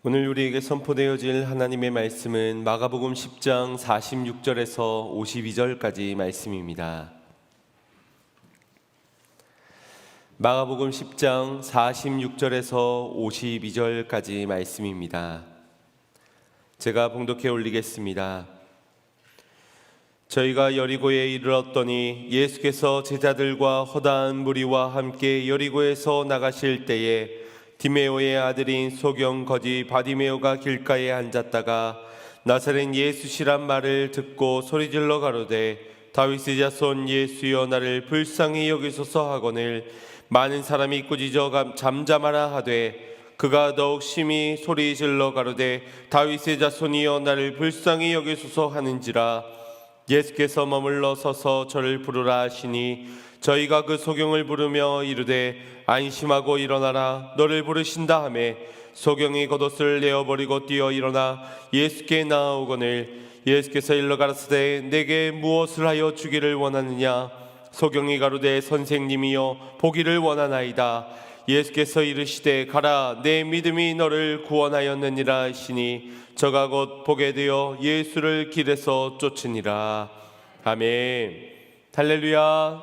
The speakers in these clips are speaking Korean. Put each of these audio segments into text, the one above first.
오늘 우리에게 선포되어질 하나님의 말씀은 마가복음 10장 46절에서 52절까지 말씀입니다. 마가복음 10장 46절에서 52절까지 말씀입니다. 제가 봉독해 올리겠습니다. 저희가 여리고에 이르렀더니 예수께서 제자들과 허다한 무리와 함께 여리고에서 나가실 때에 디메오의 아들인 소경 거지 바디메오가 길가에 앉았다가 나사렛 예수시란 말을 듣고 소리질러 가로되 다윗의 자손 예수여 나를 불쌍히 여기소서 하거늘 많은 사람이 꾸짖어 잠잠하라 하되 그가 더욱 심히 소리질러 가로되 다윗의 자손이여 나를 불쌍히 여기소서 하는지라 예수께서 머물러 서서 저를 부르라 하시니 저희가 그 소경을 부르며 이르되 안심하고 일어나라 너를 부르신다 하매 소경이 겉옷을 내어버리고 뛰어 일어나 예수께 나아오거늘 예수께서 일러 가라사대 내게 무엇을 하여 주기를 원하느냐 소경이 가로되 선생님이여 보기를 원하나이다 예수께서 이르시되 가라 내 믿음이 너를 구원하였느니라 하시니 저가 곧 보게 되어 예수를 길에서 쫓으니라. 아멘. 할렐루야.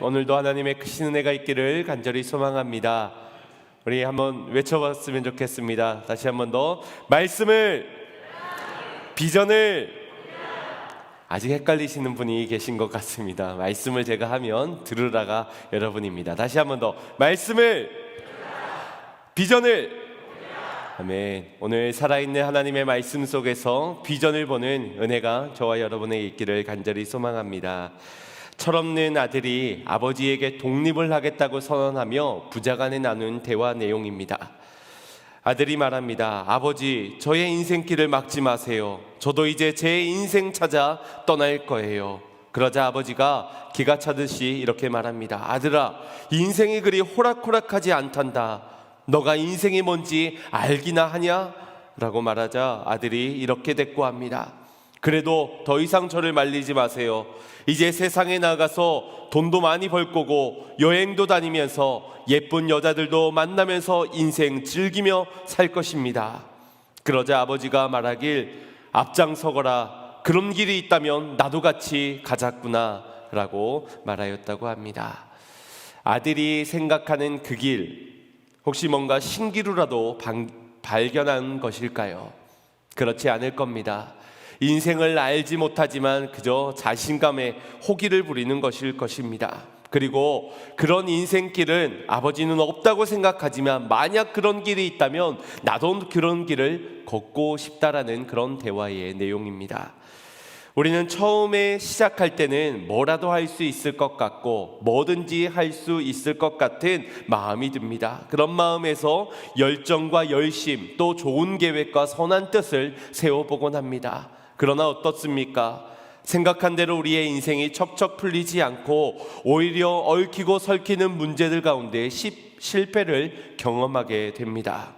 오늘도 하나님의 크신 은혜가 있기를 간절히 소망합니다. 우리 한번 외쳐봤으면 좋겠습니다. 다시 한번 더 말씀을 비전을 아직 헷갈리시는 분이 계신 것 같습니다. 말씀을 제가 하면 들으라가 여러분입니다. 다시 한번 더 말씀을 비전을 아멘. 오늘 살아있는 하나님의 말씀 속에서 비전을 보는 은혜가 저와 여러분에게 있기를 간절히 소망합니다. 철없는 아들이 아버지에게 독립을 하겠다고 선언하며 부자간에 나눈 대화 내용입니다. 아들이 말합니다. 아버지, 저의 인생길을 막지 마세요. 저도 이제 제 인생 찾아 떠날 거예요. 그러자 아버지가 기가 차듯이 이렇게 말합니다. 아들아, 인생이 그리 호락호락하지 않단다. 너가 인생이 뭔지 알기나 하냐? 라고 말하자 아들이 이렇게 대꾸합니다. 그래도 더 이상 저를 말리지 마세요. 이제 세상에 나가서 돈도 많이 벌 거고 여행도 다니면서 예쁜 여자들도 만나면서 인생 즐기며 살 것입니다. 그러자 아버지가 말하길 앞장서거라. 그런 길이 있다면 나도 같이 가자꾸나 라고 말하였다고 합니다. 아들이 생각하는 그 길, 혹시 뭔가 신기루라도 발견한 것일까요? 그렇지 않을 겁니다. 인생을 알지 못하지만 그저 자신감에 호기를 부리는 것일 것입니다. 그리고 그런 인생길은 아버지는 없다고 생각하지만 만약 그런 길이 있다면 나도 그런 길을 걷고 싶다라는 그런 대화의 내용입니다. 우리는 처음에 시작할 때는 뭐라도 할 수 있을 것 같고 뭐든지 할 수 있을 것 같은 마음이 듭니다. 그런 마음에서 열정과 열심 또 좋은 계획과 선한 뜻을 세워보곤 합니다. 그러나 어떻습니까? 생각한 대로 우리의 인생이 척척 풀리지 않고 오히려 얽히고 설키는 문제들 가운데 실패를 경험하게 됩니다.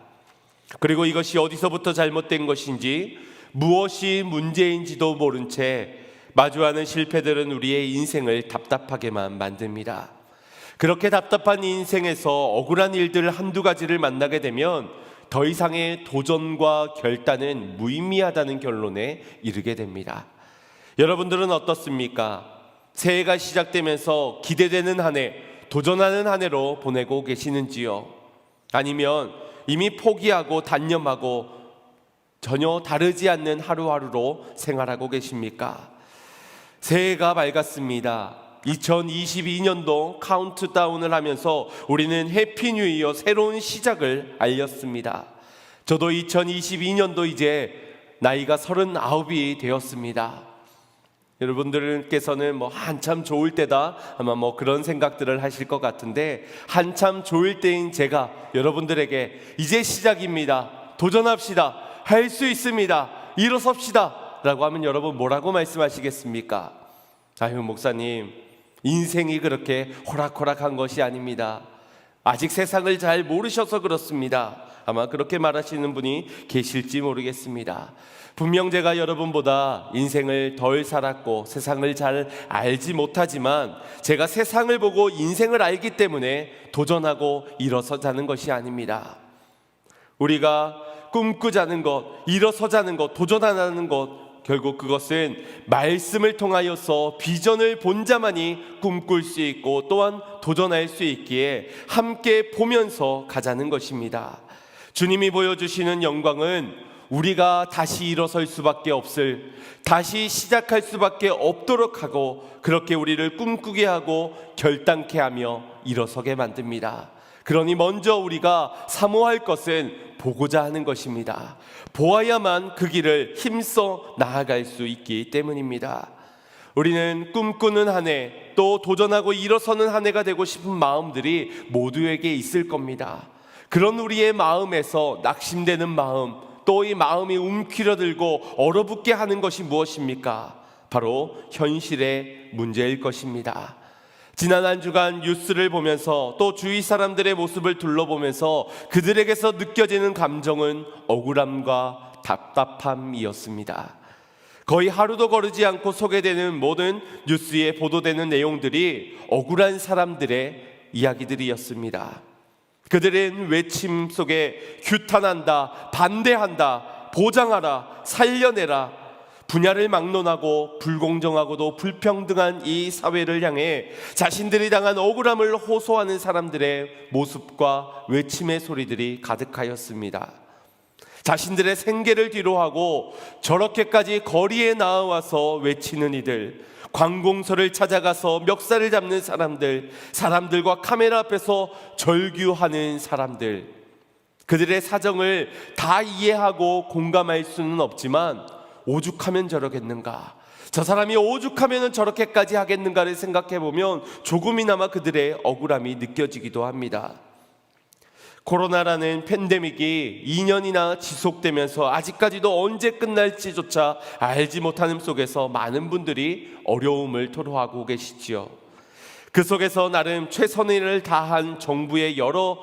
그리고 이것이 어디서부터 잘못된 것인지 무엇이 문제인지도 모른 채 마주하는 실패들은 우리의 인생을 답답하게만 만듭니다. 그렇게 답답한 인생에서 억울한 일들 한두 가지를 만나게 되면 더 이상의 도전과 결단은 무의미하다는 결론에 이르게 됩니다. 여러분들은 어떻습니까? 새해가 시작되면서 기대되는 한 해, 도전하는 한 해로 보내고 계시는지요? 아니면 이미 포기하고 단념하고 전혀 다르지 않는 하루하루로 생활하고 계십니까? 새해가 밝았습니다. 2022년도 카운트다운을 하면서 우리는 해피 뉴 이어 새로운 시작을 알렸습니다. 저도 2022년도 이제 나이가 39이 되었습니다. 여러분들께서는 한참 좋을 때다 아마 그런 생각들을 하실 것 같은데 한참 좋을 때인 제가 여러분들에게 이제 시작입니다. 도전합시다. 할 수 있습니다. 일어섭시다 라고 하면 여러분 뭐라고 말씀하시겠습니까? 아유 목사님, 인생이 그렇게 호락호락한 것이 아닙니다. 아직 세상을 잘 모르셔서 그렇습니다. 아마 그렇게 말하시는 분이 계실지 모르겠습니다. 분명 제가 여러분보다 인생을 덜 살았고 세상을 잘 알지 못하지만 제가 세상을 보고 인생을 알기 때문에 도전하고 일어서자는 것이 아닙니다. 우리가 꿈꾸자는 것, 일어서자는 것, 도전하는 것, 결국 그것은 말씀을 통하여서 비전을 본 자만이 꿈꿀 수 있고 또한 도전할 수 있기에 함께 보면서 가자는 것입니다. 주님이 보여주시는 영광은 우리가 다시 일어설 수밖에 없을, 다시 시작할 수밖에 없도록 하고 그렇게 우리를 꿈꾸게 하고 결단케 하며 일어서게 만듭니다. 그러니 먼저 우리가 사모할 것은 보고자 하는 것입니다. 보아야만 그 길을 힘써 나아갈 수 있기 때문입니다. 우리는 꿈꾸는 한 해, 또 도전하고 일어서는 한 해가 되고 싶은 마음들이 모두에게 있을 겁니다. 그런 우리의 마음에서 낙심되는 마음, 또 이 마음이 움츠러들고 얼어붙게 하는 것이 무엇입니까? 바로 현실의 문제일 것입니다. 지난 한 주간 뉴스를 보면서 또 주위 사람들의 모습을 둘러보면서 그들에게서 느껴지는 감정은 억울함과 답답함이었습니다. 거의 하루도 거르지 않고 소개되는 모든 뉴스에 보도되는 내용들이 억울한 사람들의 이야기들이었습니다. 그들은 외침 속에 규탄한다, 반대한다, 보장하라, 살려내라, 분야를 막론하고 불공정하고도 불평등한 이 사회를 향해 자신들이 당한 억울함을 호소하는 사람들의 모습과 외침의 소리들이 가득하였습니다. 자신들의 생계를 뒤로하고 저렇게까지 거리에 나와서 외치는 이들, 관공서를 찾아가서 멱살을 잡는 사람들, 사람들과 카메라 앞에서 절규하는 사람들, 그들의 사정을 다 이해하고 공감할 수는 없지만 오죽하면 저러겠는가, 저 사람이 오죽하면 저렇게까지 하겠는가를 생각해보면 조금이나마 그들의 억울함이 느껴지기도 합니다. 코로나라는 팬데믹이 2년이나 지속되면서 아직까지도 언제 끝날지조차 알지 못하는 속에서 많은 분들이 어려움을 토로하고 계시지요. 그 속에서 나름 최선을 다한 정부의 여러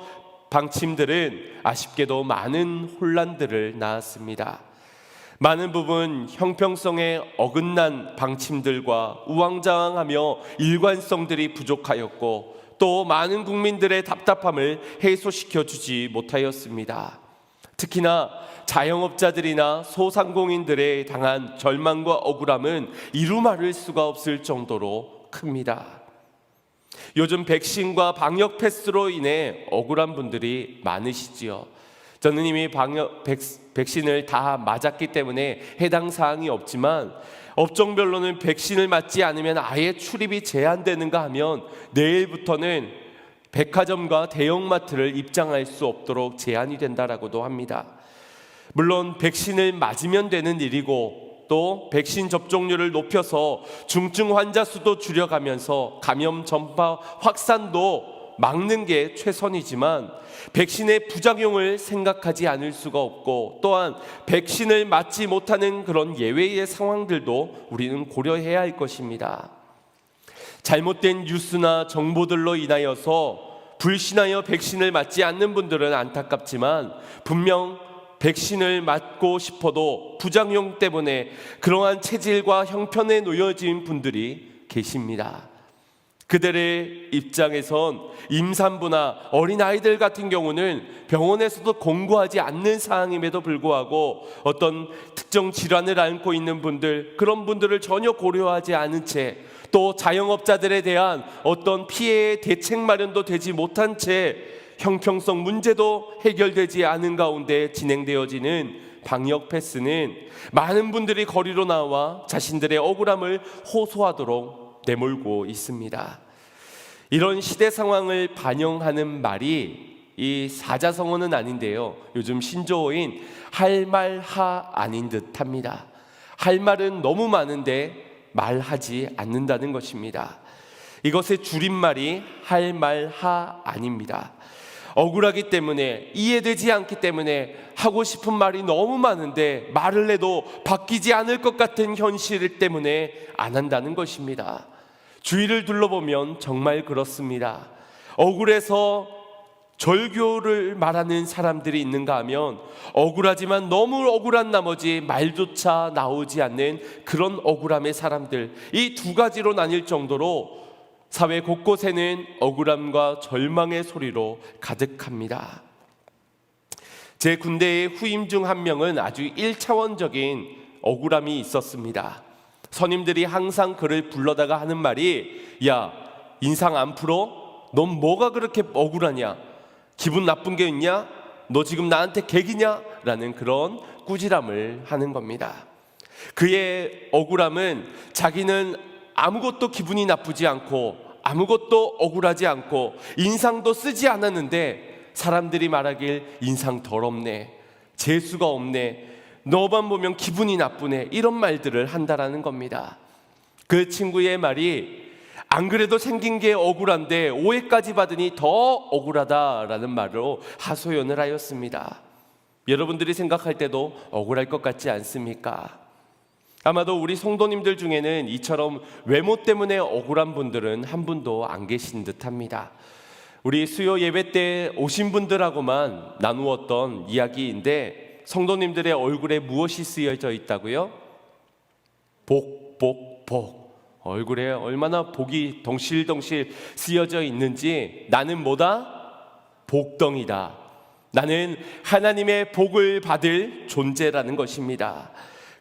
방침들은 아쉽게도 많은 혼란들을 낳았습니다. 많은 부분 형평성에 어긋난 방침들과 우왕좌왕하며 일관성들이 부족하였고 또 많은 국민들의 답답함을 해소시켜 주지 못하였습니다. 특히나 자영업자들이나 소상공인들의 당한 절망과 억울함은 이루 말할 수가 없을 정도로 큽니다. 요즘 백신과 방역 패스로 인해 억울한 분들이 많으시지요. 저는 이미 백신을 다 맞았기 때문에 해당 사항이 없지만 업종별로는 백신을 맞지 않으면 아예 출입이 제한되는가 하면 내일부터는 백화점과 대형마트를 입장할 수 없도록 제한이 된다라고도 합니다. 물론 백신을 맞으면 되는 일이고 또 백신 접종률을 높여서 중증 환자 수도 줄여가면서 감염 전파 확산도 막는 게 최선이지만 백신의 부작용을 생각하지 않을 수가 없고 또한 백신을 맞지 못하는 그런 예외의 상황들도 우리는 고려해야 할 것입니다. 잘못된 뉴스나 정보들로 인하여서 불신하여 백신을 맞지 않는 분들은 안타깝지만 분명 백신을 맞고 싶어도 부작용 때문에 그러한 체질과 형편에 놓여진 분들이 계십니다. 그들의 입장에선 임산부나 어린아이들 같은 경우는 병원에서도 공고하지 않는 사항임에도 불구하고 어떤 특정 질환을 앓고 있는 분들, 그런 분들을 전혀 고려하지 않은 채 또 자영업자들에 대한 어떤 피해의 대책 마련도 되지 못한 채 형평성 문제도 해결되지 않은 가운데 진행되어지는 방역 패스는 많은 분들이 거리로 나와 자신들의 억울함을 호소하도록 내몰고 있습니다. 이런 시대 상황을 반영하는 말이 이 사자성어는 아닌데요, 요즘 신조어인 할 말 하 아닌 듯합니다. 할 말은 너무 많은데 말하지 않는다는 것입니다. 이것의 줄임말이 할 말 하 아닙니다. 억울하기 때문에, 이해되지 않기 때문에 하고 싶은 말이 너무 많은데 말을 해도 바뀌지 않을 것 같은 현실 때문에 안 한다는 것입니다. 주위를 둘러보면 정말 그렇습니다. 억울해서 절교를 말하는 사람들이 있는가 하면 억울하지만 너무 억울한 나머지 말조차 나오지 않는 그런 억울함의 사람들, 이 두 가지로 나뉠 정도로 사회 곳곳에는 억울함과 절망의 소리로 가득합니다. 제 군대의 후임 중 한 명은 아주 1차원적인 억울함이 있었습니다. 선임들이 항상 그를 불러다가 하는 말이, 야, 인상 안 풀어? 넌 뭐가 그렇게 억울하냐? 기분 나쁜 게 있냐? 너 지금 나한테 객이냐? 라는 그런 꾸지람을 하는 겁니다. 그의 억울함은 자기는 아무것도 기분이 나쁘지 않고 아무것도 억울하지 않고 인상도 쓰지 않았는데 사람들이 말하길 인상 더럽네, 재수가 없네, 너만 보면 기분이 나쁘네, 이런 말들을 한다라는 겁니다. 그 친구의 말이 안 그래도 생긴 게 억울한데 오해까지 받으니 더 억울하다라는 말로 하소연을 하였습니다. 여러분들이 생각할 때도 억울할 것 같지 않습니까? 아마도 우리 성도님들 중에는 이처럼 외모 때문에 억울한 분들은 한 분도 안 계신 듯합니다. 우리 수요 예배 때 오신 분들하고만 나누었던 이야기인데, 성도님들의 얼굴에 무엇이 쓰여져 있다고요? 복, 복, 복. 얼굴에 얼마나 복이 덩실덩실 쓰여져 있는지, 나는 뭐다? 복덩이다. 나는 하나님의 복을 받을 존재라는 것입니다.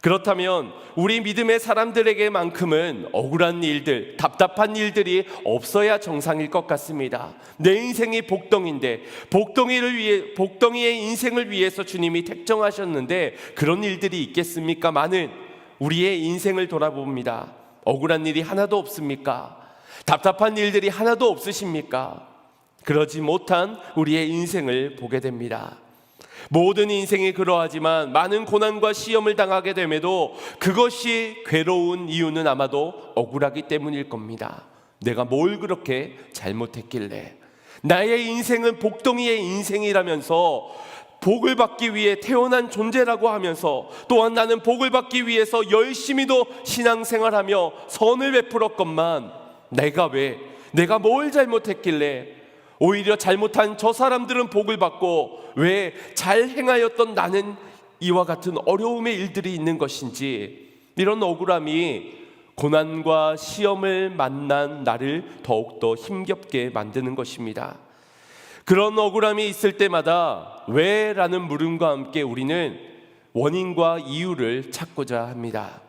그렇다면 우리 믿음의 사람들에게만큼은 억울한 일들, 답답한 일들이 없어야 정상일 것 같습니다. 내 인생이 복덩이인데 복덩이의 인생을 위해서 주님이 택정하셨는데 그런 일들이 있겠습니까? 많은 우리의 인생을 돌아봅니다. 억울한 일이 하나도 없습니까? 답답한 일들이 하나도 없으십니까? 그러지 못한 우리의 인생을 보게 됩니다. 모든 인생이 그러하지만 많은 고난과 시험을 당하게 됨에도 그것이 괴로운 이유는 아마도 억울하기 때문일 겁니다. 내가 뭘 그렇게 잘못했길래, 나의 인생은 복덩이의 인생이라면서 복을 받기 위해 태어난 존재라고 하면서, 또한 나는 복을 받기 위해서 열심히도 신앙생활하며 선을 베풀었건만 내가 뭘 잘못했길래 오히려 잘못한 저 사람들은 복을 받고 왜 잘 행하였던 나는 이와 같은 어려움의 일들이 있는 것인지, 이런 억울함이 고난과 시험을 만난 나를 더욱더 힘겹게 만드는 것입니다. 그런 억울함이 있을 때마다 왜? 라는 물음과 함께 우리는 원인과 이유를 찾고자 합니다.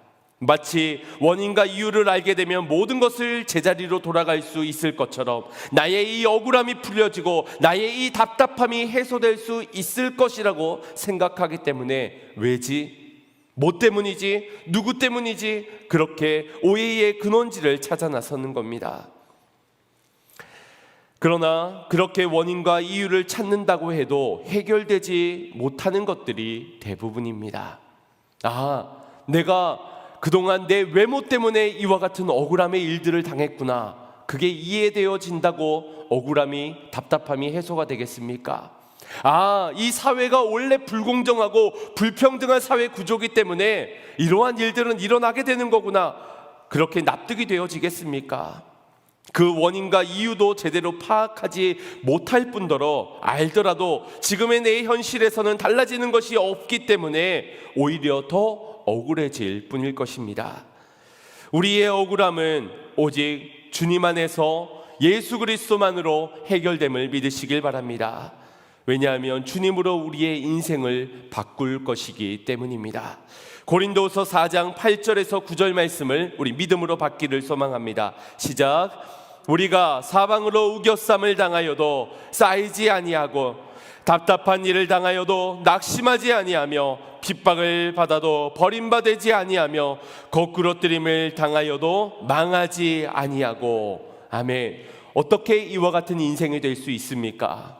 마치 원인과 이유를 알게 되면 모든 것을 제자리로 돌아갈 수 있을 것처럼 나의 이 억울함이 풀려지고 나의 이 답답함이 해소될 수 있을 것이라고 생각하기 때문에 왜지? 뭐 때문이지? 누구 때문이지? 그렇게 오해의 근원지를 찾아 나서는 겁니다. 그러나 그렇게 원인과 이유를 찾는다고 해도 해결되지 못하는 것들이 대부분입니다. 내가 그동안 내 외모 때문에 이와 같은 억울함의 일들을 당했구나. 그게 이해되어진다고 억울함이, 답답함이 해소가 되겠습니까? 이 사회가 원래 불공정하고 불평등한 사회 구조이기 때문에 이러한 일들은 일어나게 되는 거구나. 그렇게 납득이 되어지겠습니까? 그 원인과 이유도 제대로 파악하지 못할 뿐더러 알더라도 지금의 내 현실에서는 달라지는 것이 없기 때문에 오히려 더 억울해질 뿐일 것입니다. 우리의 억울함은 오직 주님 안에서 예수 그리스도만으로 해결됨을 믿으시길 바랍니다. 왜냐하면 주님으로 우리의 인생을 바꿀 것이기 때문입니다. 고린도서 4장 8절에서 9절 말씀을 우리 믿음으로 받기를 소망합니다. 시작. 우리가 사방으로 우겨쌈을 당하여도 쌓이지 아니하고 답답한 일을 당하여도 낙심하지 아니하며 핍박을 받아도 버림받지 아니하며 거꾸러뜨림을 당하여도 망하지 아니하고. 아멘. 어떻게 이와 같은 인생이 될 수 있습니까?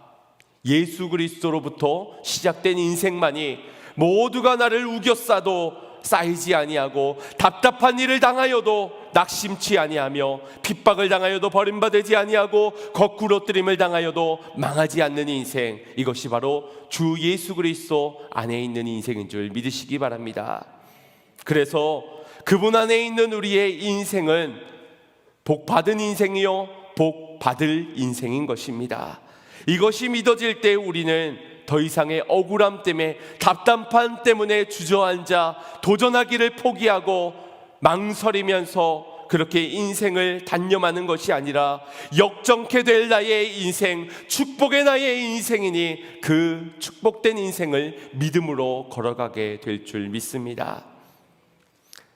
예수 그리스도로부터 시작된 인생만이 모두가 나를 우겨싸도 쌓이지 아니하고 답답한 일을 당하여도 낙심치 아니하며 핍박을 당하여도 버림받지 아니하고 거꾸러뜨림을 당하여도 망하지 않는 인생, 이것이 바로 주 예수 그리스도 안에 있는 인생인 줄 믿으시기 바랍니다. 그래서 그분 안에 있는 우리의 인생은 복받은 인생이요 복받을 인생인 것입니다. 이것이 믿어질 때 우리는 더 이상의 억울함 때문에, 답답함 때문에 주저앉아 도전하기를 포기하고 망설이면서 그렇게 인생을 단념하는 것이 아니라 역정케 될 나의 인생, 축복의 나의 인생이니 그 축복된 인생을 믿음으로 걸어가게 될 줄 믿습니다.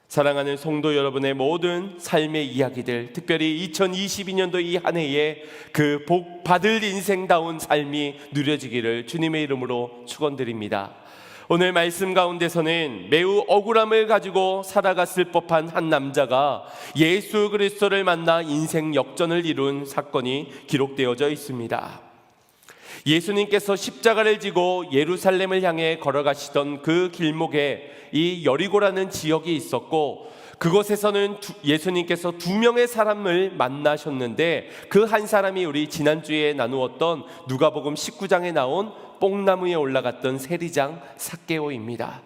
사랑하는 성도 여러분의 모든 삶의 이야기들, 특별히 2022년도 이 한 해에 그 복 받을 인생다운 삶이 누려지기를 주님의 이름으로 축원드립니다. 오늘 말씀 가운데서는 매우 억울함을 가지고 살아갔을 법한 한 남자가 예수 그리스도를 만나 인생 역전을 이룬 사건이 기록되어져 있습니다. 예수님께서 십자가를 지고 예루살렘을 향해 걸어가시던 그 길목에 이 여리고라는 지역이 있었고, 그곳에서는 예수님께서 두 명의 사람을 만나셨는데 그 한 사람이 우리 지난주에 나누었던 누가복음 19장에 나온 뽕나무에 올라갔던 세리장 삭개오입니다.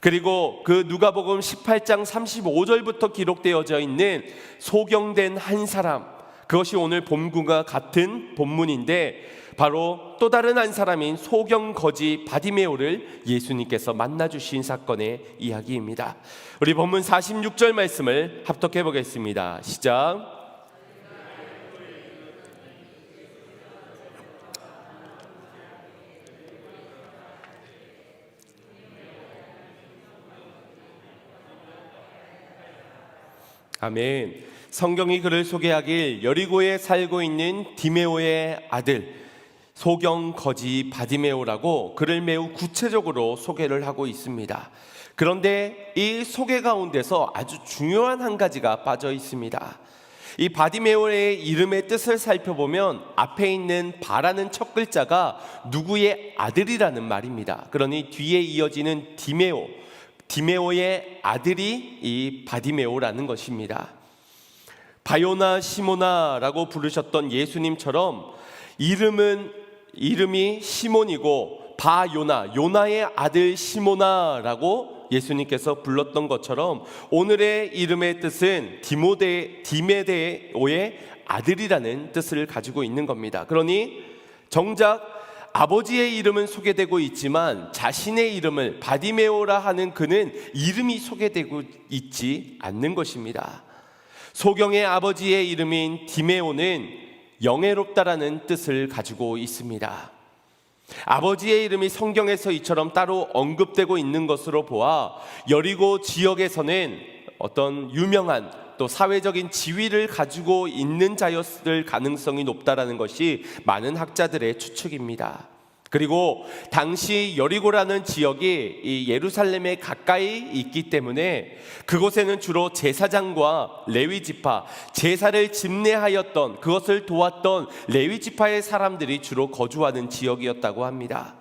그리고 그 누가복음 18장 35절부터 기록되어져 있는 소경된 한 사람, 그것이 오늘 본문과 같은 본문인데 바로 또 다른 한 사람인 소경거지 바디메오를 예수님께서 만나주신 사건의 이야기입니다. 우리 본문 46절 말씀을 합독해 보겠습니다. 시작. 아멘. 성경이 그를 소개하길 여리고에 살고 있는 디메오의 아들 소경거지 바디메오라고 그를 매우 구체적으로 소개를 하고 있습니다. 그런데 이 소개 가운데서 아주 중요한 한 가지가 빠져 있습니다. 이 바디메오의 이름의 뜻을 살펴보면 앞에 있는 바라는 첫 글자가 누구의 아들이라는 말입니다. 그러니 뒤에 이어지는 디메오의 아들이 이 바디메오라는 것입니다. 바요나 시모나라고 부르셨던 예수님처럼 이름이 시몬이고 요나의 아들 시모나라고 예수님께서 불렀던 것처럼 오늘의 이름의 뜻은 디메데오의 아들이라는 뜻을 가지고 있는 겁니다. 그러니 정작 아버지의 이름은 소개되고 있지만 자신의 이름을 바디메오라 하는 그는 이름이 소개되고 있지 않는 것입니다. 소경의 아버지의 이름인 디메오는 영예롭다라는 뜻을 가지고 있습니다. 아버지의 이름이 성경에서 이처럼 따로 언급되고 있는 것으로 보아 여리고 지역에서는 어떤 유명한 또 사회적인 지위를 가지고 있는 자였을 가능성이 높다라는 것이 많은 학자들의 추측입니다. 그리고 당시 여리고라는 지역이 이 예루살렘에 가까이 있기 때문에 그곳에는 주로 제사장과 레위지파, 제사를 집례하였던 그것을 도왔던 레위지파의 사람들이 주로 거주하는 지역이었다고 합니다.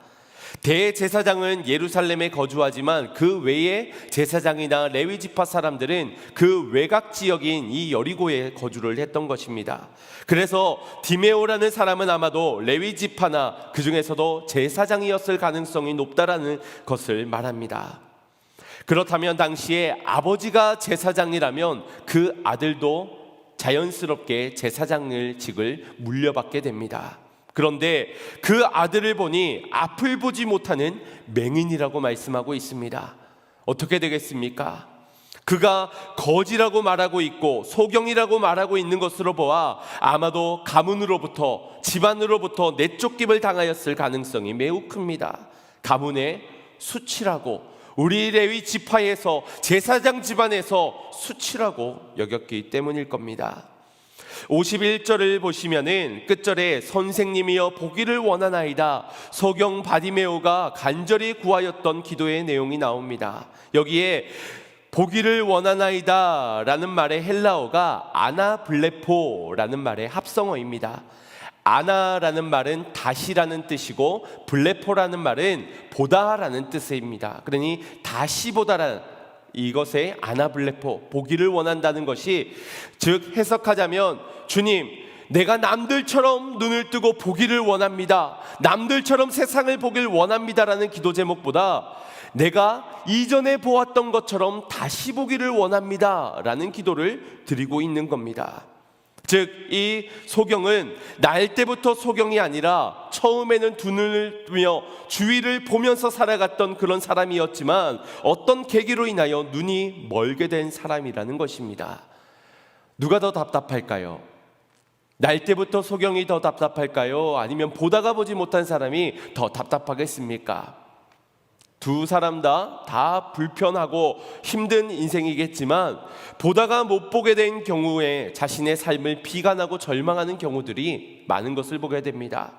대제사장은 예루살렘에 거주하지만 그 외에 제사장이나 레위지파 사람들은 그 외곽 지역인 이 여리고에 거주를 했던 것입니다. 그래서 디메오라는 사람은 아마도 레위지파나 그 중에서도 제사장이었을 가능성이 높다라는 것을 말합니다. 그렇다면 당시에 아버지가 제사장이라면 그 아들도 자연스럽게 제사장을 직을 물려받게 됩니다. 그런데 그 아들을 보니 앞을 보지 못하는 맹인이라고 말씀하고 있습니다. 어떻게 되겠습니까? 그가 거지라고 말하고 있고 소경이라고 말하고 있는 것으로 보아 아마도 가문으로부터 집안으로부터 내쫓김을 당하였을 가능성이 매우 큽니다. 가문의 수치라고, 우리 레위 지파에서 제사장 집안에서 수치라고 여겼기 때문일 겁니다. 51절을 보시면은 끝절에 선생님이여 보기를 원하나이다 소경 바디메오가 간절히 구하였던 기도의 내용이 나옵니다. 여기에 보기를 원하나이다 라는 말의 헬라어가 아나블레포라는 말의 합성어입니다. 아나라는 말은 다시라는 뜻이고 블레포라는 말은 보다라는 뜻입니다. 그러니 다시 보다라는 이것의 아나블레포, 보기를 원한다는 것이, 즉 해석하자면 주님, 내가 남들처럼 눈을 뜨고 보기를 원합니다, 남들처럼 세상을 보길 원합니다라는 기도 제목보다 내가 이전에 보았던 것처럼 다시 보기를 원합니다라는 기도를 드리고 있는 겁니다. 즉 이 소경은 날 때부터 소경이 아니라 처음에는 두 눈을 뜨며 주위를 보면서 살아갔던 그런 사람이었지만 어떤 계기로 인하여 눈이 멀게 된 사람이라는 것입니다. 누가 더 답답할까요? 날 때부터 소경이 더 답답할까요? 아니면 보다가 보지 못한 사람이 더 답답하겠습니까? 두 사람 다 불편하고 힘든 인생이겠지만 보다가 못 보게 된 경우에 자신의 삶을 비관하고 절망하는 경우들이 많은 것을 보게 됩니다.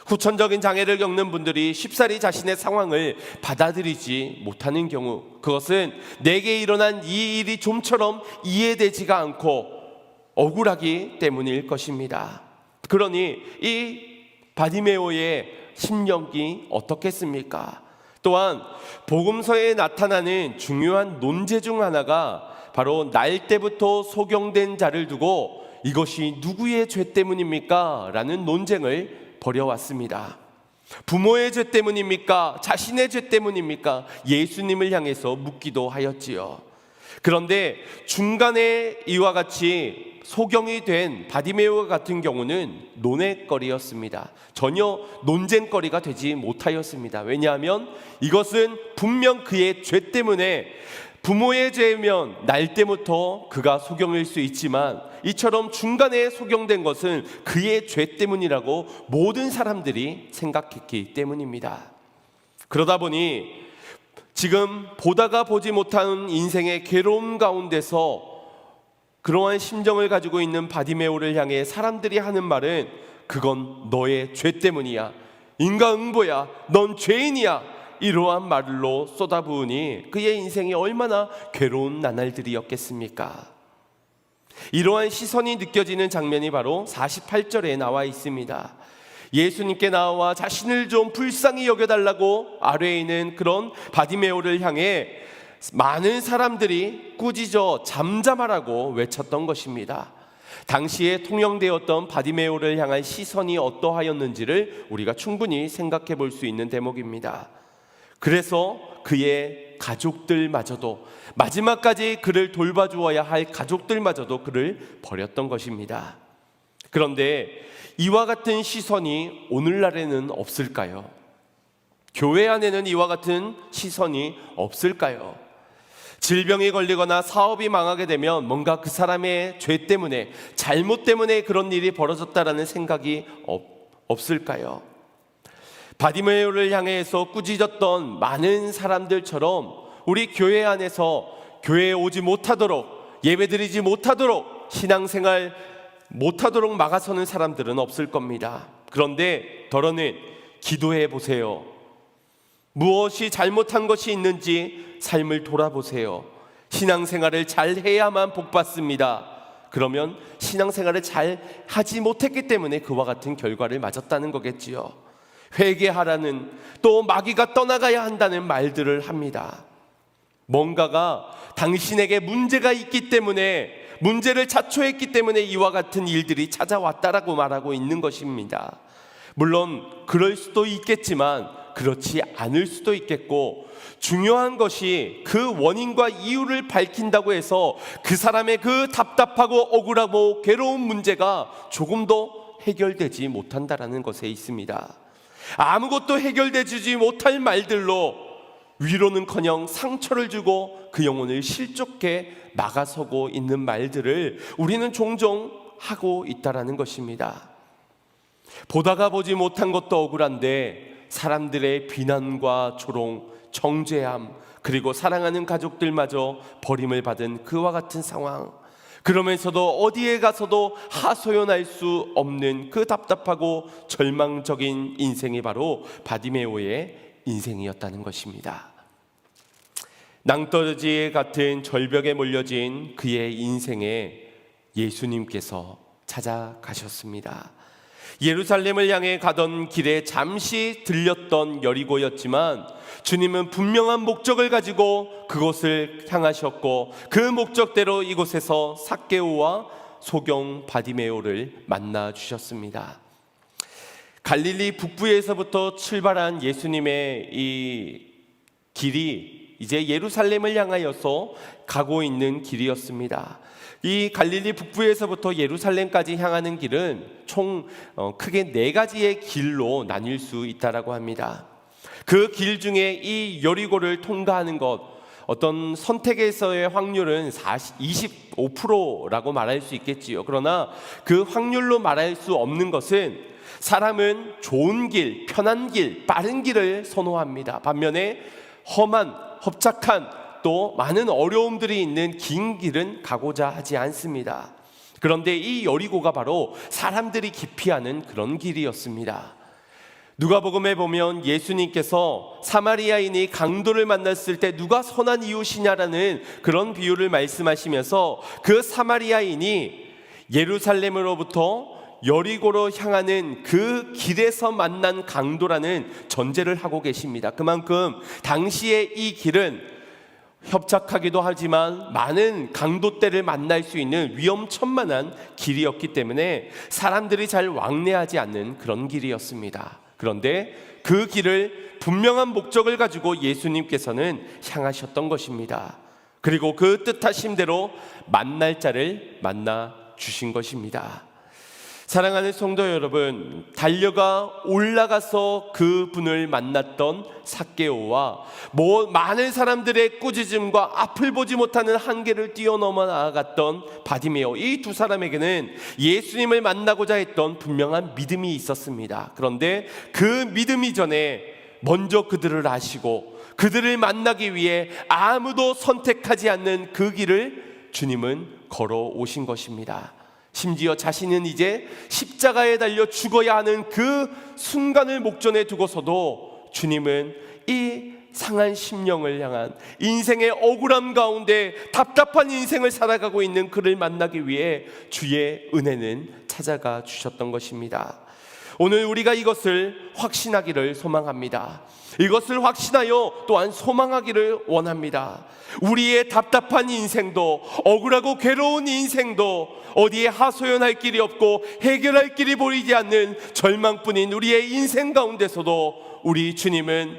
후천적인 장애를 겪는 분들이 쉽사리 자신의 상황을 받아들이지 못하는 경우, 그것은 내게 일어난 이 일이 좀처럼 이해되지가 않고 억울하기 때문일 것입니다. 그러니 이 바디메오의 심령이 어떻겠습니까? 또한 복음서에 나타나는 중요한 논제 중 하나가 바로 날 때부터 소경된 자를 두고 이것이 누구의 죄 때문입니까? 라는 논쟁을 벌여왔습니다. 부모의 죄 때문입니까? 자신의 죄 때문입니까? 예수님을 향해서 묻기도 하였지요. 그런데 중간에 이와 같이 소경이 된 바디메오 같은 경우는 논의거리였습니다. 전혀 논쟁거리가 되지 못하였습니다. 왜냐하면 이것은 분명 그의 죄 때문에, 부모의 죄면 날 때부터 그가 소경일 수 있지만 이처럼 중간에 소경된 것은 그의 죄 때문이라고 모든 사람들이 생각했기 때문입니다. 그러다 보니 지금 보다가 보지 못하는 인생의 괴로움 가운데서 그러한 심정을 가지고 있는 바디메오를 향해 사람들이 하는 말은 그건 너의 죄 때문이야, 인과응보야, 넌 죄인이야, 이러한 말로 쏟아부으니 그의 인생이 얼마나 괴로운 나날들이었겠습니까? 이러한 시선이 느껴지는 장면이 바로 48절에 나와 있습니다. 예수님께 나와 자신을 좀 불쌍히 여겨달라고 아래에 있는 그런 바디메오를 향해 많은 사람들이 꾸짖어 잠잠하라고 외쳤던 것입니다. 당시에 통용되었던 바디메오를 향한 시선이 어떠하였는지를 우리가 충분히 생각해 볼 수 있는 대목입니다. 그래서 그의 가족들마저도, 마지막까지 그를 돌봐주어야 할 가족들마저도 그를 버렸던 것입니다. 그런데 이와 같은 시선이 오늘날에는 없을까요? 교회 안에는 이와 같은 시선이 없을까요? 질병이 걸리거나 사업이 망하게 되면 뭔가 그 사람의 죄 때문에, 잘못 때문에 그런 일이 벌어졌다라는 생각이 없을까요? 바디메오를 향해서 꾸짖었던 많은 사람들처럼 우리 교회 안에서 교회에 오지 못하도록, 예배드리지 못하도록, 신앙생활 못하도록 막아서는 사람들은 없을 겁니다. 그런데 더러는 기도해 보세요. 무엇이 잘못한 것이 있는지 삶을 돌아보세요. 신앙생활을 잘 해야만 복 받습니다. 그러면 신앙생활을 잘 하지 못했기 때문에 그와 같은 결과를 맞았다는 거겠지요. 회개하라는, 또 마귀가 떠나가야 한다는 말들을 합니다. 뭔가가 당신에게 문제가 있기 때문에, 문제를 자초했기 때문에 이와 같은 일들이 찾아왔다라고 말하고 있는 것입니다. 물론 그럴 수도 있겠지만 그렇지 않을 수도 있겠고, 중요한 것이 그 원인과 이유를 밝힌다고 해서 그 사람의 그 답답하고 억울하고 괴로운 문제가 조금 더 해결되지 못한다라는 것에 있습니다. 아무것도 해결되지 못할 말들로 위로는커녕 상처를 주고 그 영혼을 실족해 막아서고 있는 말들을 우리는 종종 하고 있다라는 것입니다. 보다가 보지 못한 것도 억울한데 사람들의 비난과 조롱, 정죄함, 그리고 사랑하는 가족들마저 버림을 받은 그와 같은 상황, 그러면서도 어디에 가서도 하소연할 수 없는 그 답답하고 절망적인 인생이 바로 바디메오의 인생이었다는 것입니다. 낭떠러지 같은 절벽에 몰려진 그의 인생에 예수님께서 찾아가셨습니다. 예루살렘을 향해 가던 길에 잠시 들렸던 여리고였지만 주님은 분명한 목적을 가지고 그곳을 향하셨고, 그 목적대로 이곳에서 삭개오와 소경 바디메오를 만나 주셨습니다. 갈릴리 북부에서부터 출발한 예수님의 이 길이 이제 예루살렘을 향하여서 가고 있는 길이었습니다. 이 갈릴리 북부에서부터 예루살렘까지 향하는 길은 총 크게 4가지의 길로 나뉠 수 있다라고 합니다. 그 길 중에 이 여리고를 통과하는 것, 어떤 선택에서의 확률은 25%라고 말할 수 있겠지요. 그러나 그 확률로 말할 수 없는 것은 사람은 좋은 길, 편한 길, 빠른 길을 선호합니다. 반면에 험한, 협착한 또 많은 어려움들이 있는 긴 길은 가고자 하지 않습니다. 그런데 이 여리고가 바로 사람들이 기피하는 그런 길이었습니다. 누가복음에 보면 예수님께서 사마리아인이 강도를 만났을 때 누가 선한 이웃이냐라는 그런 비유를 말씀하시면서 그 사마리아인이 예루살렘으로부터 여리고로 향하는 그 길에서 만난 강도라는 전제를 하고 계십니다. 그만큼 당시에 이 길은 협착하기도 하지만 많은 강도떼를 만날 수 있는 위험천만한 길이었기 때문에 사람들이 잘 왕래하지 않는 그런 길이었습니다. 그런데 그 길을 분명한 목적을 가지고 예수님께서는 향하셨던 것입니다. 그리고 그 뜻하심대로 만날 자를 만나 주신 것입니다. 사랑하는 성도 여러분, 달려가 올라가서 그분을 만났던 삭개오와 많은 사람들의 꾸짖음과 앞을 보지 못하는 한계를 뛰어넘어 나아갔던 바디메오, 이 두 사람에게는 예수님을 만나고자 했던 분명한 믿음이 있었습니다. 그런데 그 믿음 이전에 먼저 그들을 아시고 그들을 만나기 위해 아무도 선택하지 않는 그 길을 주님은 걸어오신 것입니다. 심지어 자신은 이제 십자가에 달려 죽어야 하는 그 순간을 목전에 두고서도 주님은 이 상한 심령을 향한 인생의 억울함 가운데 답답한 인생을 살아가고 있는 그를 만나기 위해 주의 은혜는 찾아가 주셨던 것입니다. 오늘 우리가 이것을 확신하기를 소망합니다. 이것을 확신하여 또한 소망하기를 원합니다. 우리의 답답한 인생도, 억울하고 괴로운 인생도, 어디에 하소연할 길이 없고 해결할 길이 보이지 않는 절망뿐인 우리의 인생 가운데서도 우리 주님은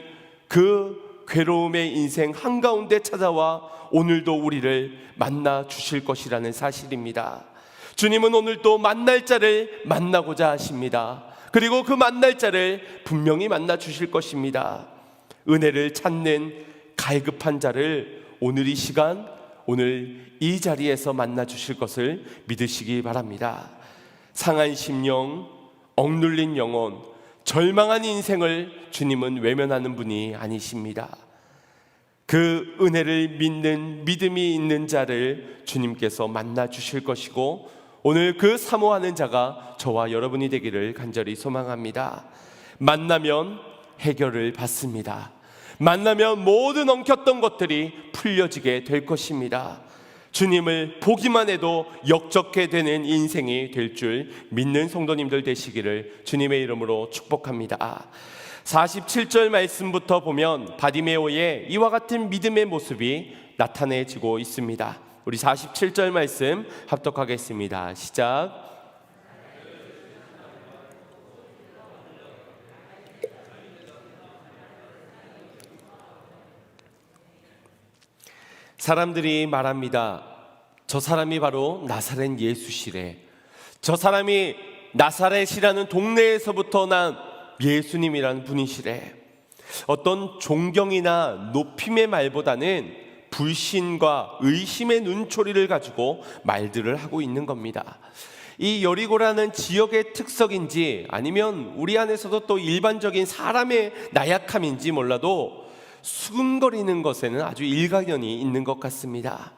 그 괴로움의 인생 한가운데 찾아와 오늘도 우리를 만나 주실 것이라는 사실입니다. 주님은 오늘도 만날 자를 만나고자 하십니다. 그리고 그 만날 자를 분명히 만나 주실 것입니다. 은혜를 찾는 갈급한 자를 오늘 이 시간, 오늘 이 자리에서 만나 주실 것을 믿으시기 바랍니다. 상한 심령, 억눌린 영혼, 절망한 인생을 주님은 외면하는 분이 아니십니다. 그 은혜를 믿는 믿음이 있는 자를 주님께서 만나 주실 것이고 오늘 그 사모하는 자가 저와 여러분이 되기를 간절히 소망합니다. 만나면 해결을 받습니다. 만나면 모든 엉켰던 것들이 풀려지게 될 것입니다. 주님을 보기만 해도 역적게 되는 인생이 될 줄 믿는 성도님들 되시기를 주님의 이름으로 축복합니다. 47절 말씀부터 보면 바디메오의 이와 같은 믿음의 모습이 나타내지고 있습니다. 우리 47절 말씀 합독하겠습니다. 시작. 사람들이 말합니다. 저 사람이 바로 나사렛 예수시래. 저 사람이 나사렛이라는 동네에서부터 난 예수님이라는 분이시래. 어떤 존경이나 높임의 말보다는 불신과 의심의 눈초리를 가지고 말들을 하고 있는 겁니다. 이 여리고라는 지역의 특성인지 아니면 우리 안에서도 또 일반적인 사람의 나약함인지 몰라도 수근거리는 것에는 아주 일가견이 있는 것 같습니다.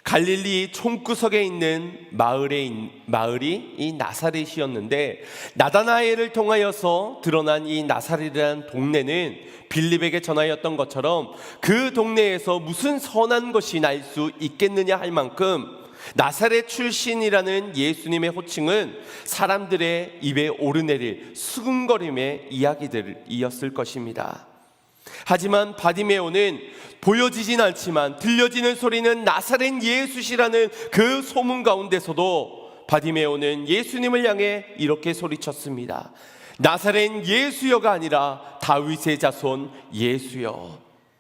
갈릴리 총구석에 있는 마을이 이 나사렛이었는데 나다나엘을 통하여서 드러난 이 나사렛이라는 동네는 빌립에게 전하였던 것처럼 그 동네에서 무슨 선한 것이 날 수 있겠느냐 할 만큼 나사렛 출신이라는 예수님의 호칭은 사람들의 입에 오르내릴 수근거림의 이야기들이었을 것입니다. 하지만 바디메오는 보여지진 않지만 들려지는 소리는 나사렛 예수시라는 그 소문 가운데서도 바디메오는 예수님을 향해 이렇게 소리쳤습니다. 나사렛 예수여가 아니라 다윗의 자손 예수여.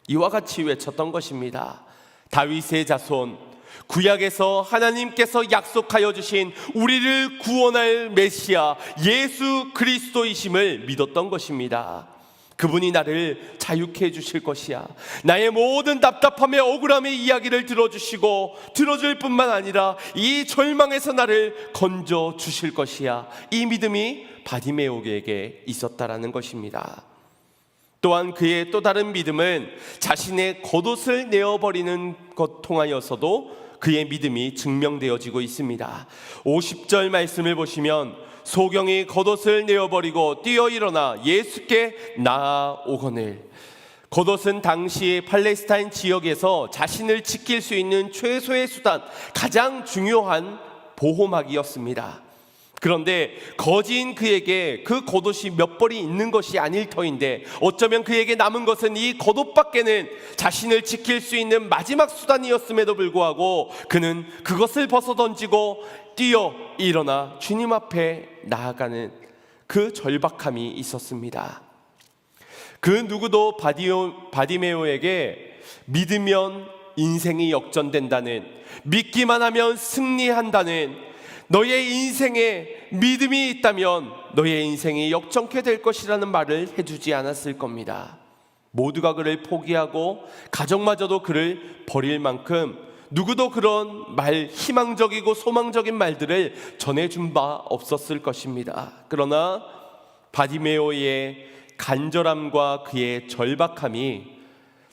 이와 같이 외쳤던 것입니다. 다윗의 자손, 구약에서 하나님께서 약속하여 주신 우리를 구원할 메시아 예수 그리스도이심을 믿었던 것입니다. 그분이 나를 자유케 해주실 것이야. 나의 모든 답답함의 억울함의 이야기를 들어주시고 들어줄 뿐만 아니라 이 절망에서 나를 건져 주실 것이야. 이 믿음이 바디메오에게 있었다라는 것입니다. 또한 그의 또 다른 믿음은 자신의 겉옷을 내어버리는 것 통하여서도 그의 믿음이 증명되어지고 있습니다. 50절 말씀을 보시면 소경이 겉옷을 내어버리고 뛰어 일어나 예수께 나아오거늘. 겉옷은 당시 팔레스타인 지역에서 자신을 지킬 수 있는 최소의 수단, 가장 중요한 보호막이었습니다. 그런데 거지인 그에게 그 겉옷이 몇 벌이 있는 것이 아닐 터인데 어쩌면 그에게 남은 것은 이 겉옷밖에는 자신을 지킬 수 있는 마지막 수단이었음에도 불구하고 그는 그것을 벗어던지고 뛰어 일어나 주님 앞에 나아가는 그 절박함이 있었습니다. 그 누구도 바디메오에게 믿으면 인생이 역전된다는, 믿기만 하면 승리한다는, 너의 인생에 믿음이 있다면 너의 인생이 역전케 될 것이라는 말을 해주지 않았을 겁니다. 모두가 그를 포기하고 가정마저도 그를 버릴 만큼 누구도 그런 희망적이고 소망적인 말들을 전해준 바 없었을 것입니다. 그러나 바디메오의 간절함과 그의 절박함이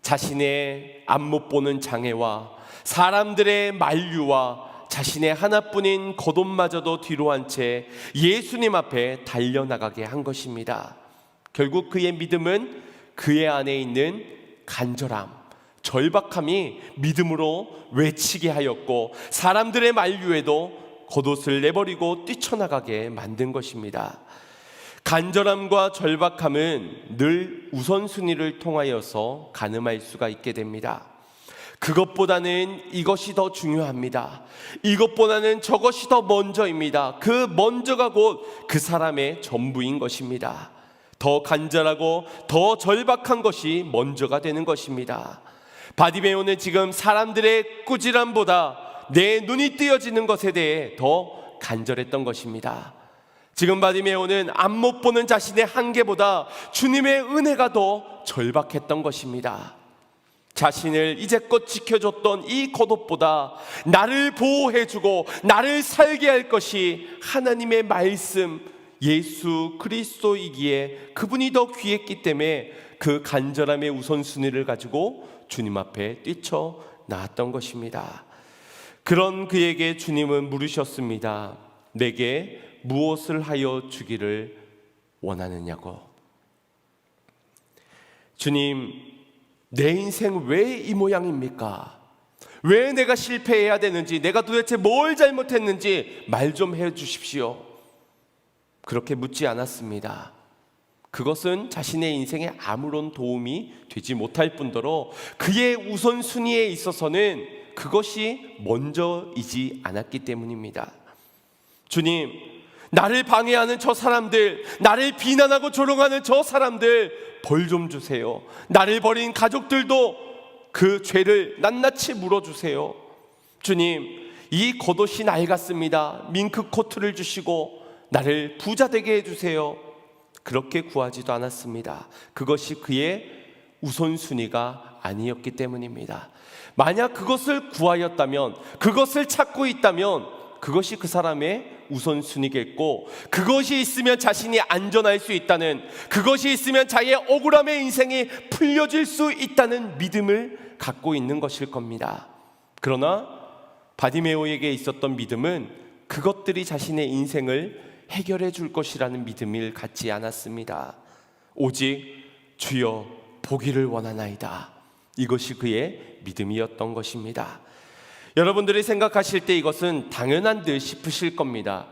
자신의 앞 못 보는 장애와 사람들의 만류와 자신의 하나뿐인 겉옷마저도 뒤로 한 채 예수님 앞에 달려나가게 한 것입니다. 결국 그의 믿음은 그의 안에 있는 간절함, 절박함이 믿음으로 외치게 하였고 사람들의 만류에도 겉옷을 내버리고 뛰쳐나가게 만든 것입니다. 간절함과 절박함은 늘 우선순위를 통하여서 가늠할 수가 있게 됩니다. 그것보다는 이것이 더 중요합니다. 이것보다는 저것이 더 먼저입니다. 그 먼저가 곧 그 사람의 전부인 것입니다. 더 간절하고 더 절박한 것이 먼저가 되는 것입니다. 바디메오는 지금 사람들의 꾸지람보다 내 눈이 띄어지는 것에 대해 더 간절했던 것입니다. 지금 바디메오는 앞 못 보는 자신의 한계보다 주님의 은혜가 더 절박했던 것입니다. 자신을 이제껏 지켜줬던 이 겉옷보다 나를 보호해주고 나를 살게 할 것이 하나님의 말씀 예수 그리스도이기에 그분이 더 귀했기 때문에 그 간절함의 우선순위를 가지고 주님 앞에 뛰쳐나왔던 것입니다. 그런 그에게 주님은 물으셨습니다. 내게 무엇을 하여 주기를 원하느냐고. 주님, 내 인생 왜 이 모양입니까? 왜 내가 실패해야 되는지, 내가 도대체 뭘 잘못했는지 말 좀 해주십시오. 그렇게 묻지 않았습니다. 그것은 자신의 인생에 아무런 도움이 되지 못할 뿐더러 그의 우선순위에 있어서는 그것이 먼저이지 않았기 때문입니다. 주님, 나를 방해하는 저 사람들, 나를 비난하고 조롱하는 저 사람들 벌 좀 주세요. 나를 버린 가족들도 그 죄를 낱낱이 물어주세요. 주님, 이 겉옷이 낡았습니다. 밍크 코트를 주시고 나를 부자 되게 해주세요. 그렇게 구하지도 않았습니다. 그것이 그의 우선순위가 아니었기 때문입니다. 만약 그것을 구하였다면, 그것을 찾고 있다면 그것이 그 사람의 우선순위겠고, 그것이 있으면 자신이 안전할 수 있다는, 그것이 있으면 자기의 억울함의 인생이 풀려질 수 있다는 믿음을 갖고 있는 것일 겁니다. 그러나 바디메오에게 있었던 믿음은 그것들이 자신의 인생을 해결해 줄 것이라는 믿음을 갖지 않았습니다. 오직 주여 보기를 원하나이다. 이것이 그의 믿음이었던 것입니다. 여러분들이 생각하실 때 이것은 당연한 듯 싶으실 겁니다.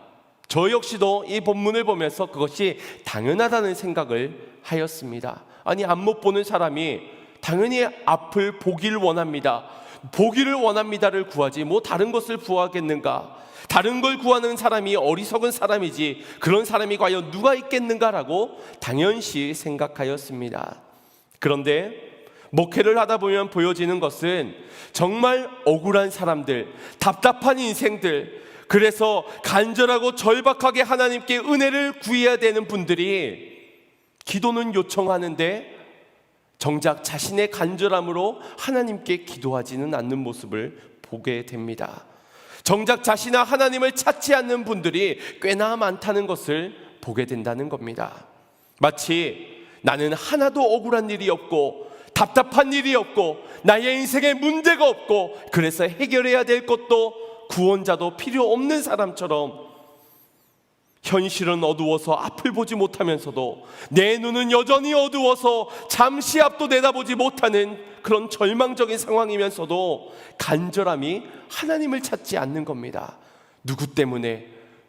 저 역시도 이 본문을 보면서 그것이 당연하다는 생각을 하였습니다. 아니, 앞 못 보는 사람이 당연히 앞을 보기를 원합니다. 보기를 원합니다를 구하지 뭐 다른 것을 구하겠는가? 다른 걸 구하는 사람이 어리석은 사람이지 그런 사람이 과연 누가 있겠는가라고 당연시 생각하였습니다. 그런데 목회를 하다 보면 보여지는 것은 정말 억울한 사람들, 답답한 인생들, 그래서 간절하고 절박하게 하나님께 은혜를 구해야 되는 분들이 기도는 요청하는데 정작 자신의 간절함으로 하나님께 기도하지는 않는 모습을 보게 됩니다. 정작 자신과 하나님을 찾지 않는 분들이 꽤나 많다는 것을 보게 된다는 겁니다. 마치 나는 하나도 억울한 일이 없고 답답한 일이 없고 나의 인생에 문제가 없고 그래서 해결해야 될 것도 구원자도 필요 없는 사람처럼 현실은 어두워서 앞을 보지 못하면서도 내 눈은 여전히 어두워서 잠시 앞도 내다보지 못하는 그런 절망적인 상황이면서도 간절함이 하나님을 찾지 않는 겁니다. 누구 때문에,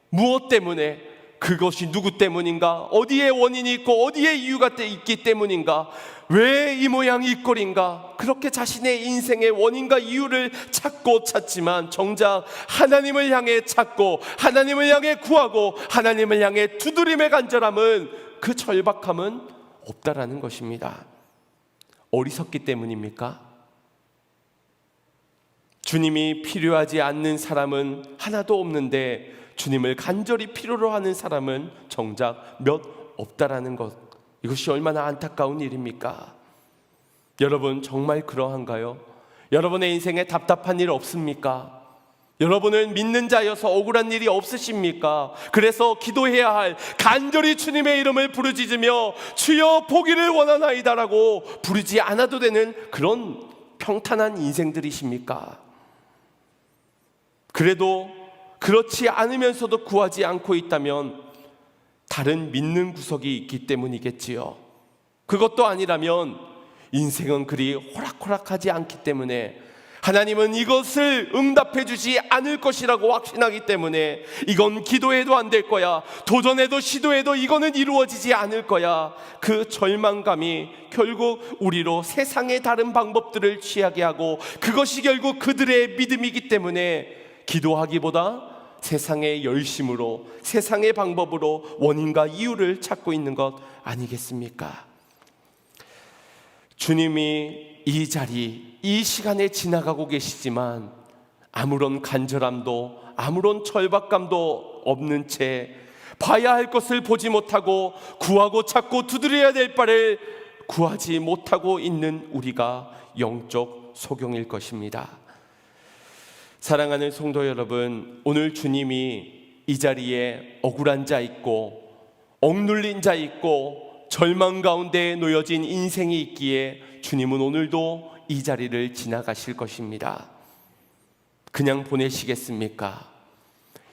무엇 때문에, 그것이 누구 때문인가, 어디에 원인이 있고 어디에 이유가 있기 때문인가, 왜 이 모양 이 꼴인가, 그렇게 자신의 인생의 원인과 이유를 찾지만 정작 하나님을 향해 찾고 하나님을 향해 구하고 하나님을 향해 두드림의 간절함은, 그 절박함은 없다라는 것입니다. 어리석기 때문입니까? 주님이 필요하지 않는 사람은 하나도 없는데 주님을 간절히 필요로 하는 사람은 정작 몇 없다라는 것, 이것이 얼마나 안타까운 일입니까? 여러분 정말 그러한가요? 여러분의 인생에 답답한 일 없습니까? 여러분은 믿는 자여서 억울한 일이 없으십니까? 그래서 기도해야 할, 간절히 주님의 이름을 부르짖으며 주여 보기를 원하나이다라고 부르지 않아도 되는 그런 평탄한 인생들이십니까? 그래도 그렇지 않으면서도 구하지 않고 있다면 다른 믿는 구석이 있기 때문이겠지요. 그것도 아니라면 인생은 그리 호락호락하지 않기 때문에, 하나님은 이것을 응답해 주지 않을 것이라고 확신하기 때문에 이건 기도해도 안 될 거야, 도전해도 시도해도 이거는 이루어지지 않을 거야, 그 절망감이 결국 우리로 세상의 다른 방법들을 취하게 하고 그것이 결국 그들의 믿음이기 때문에 기도하기보다 세상의 열심으로, 세상의 방법으로 원인과 이유를 찾고 있는 것 아니겠습니까? 주님이 이 자리, 이 시간에 지나가고 계시지만 아무런 간절함도 아무런 절박감도 없는 채 봐야 할 것을 보지 못하고 구하고 찾고 두드려야 될 바를 구하지 못하고 있는 우리가 영적 소경일 것입니다. 사랑하는 성도 여러분, 오늘 주님이 이 자리에 억울한 자 있고 억눌린 자 있고 절망 가운데 놓여진 인생이 있기에 주님은 오늘도 이 자리를 지나가실 것입니다. 그냥 보내시겠습니까?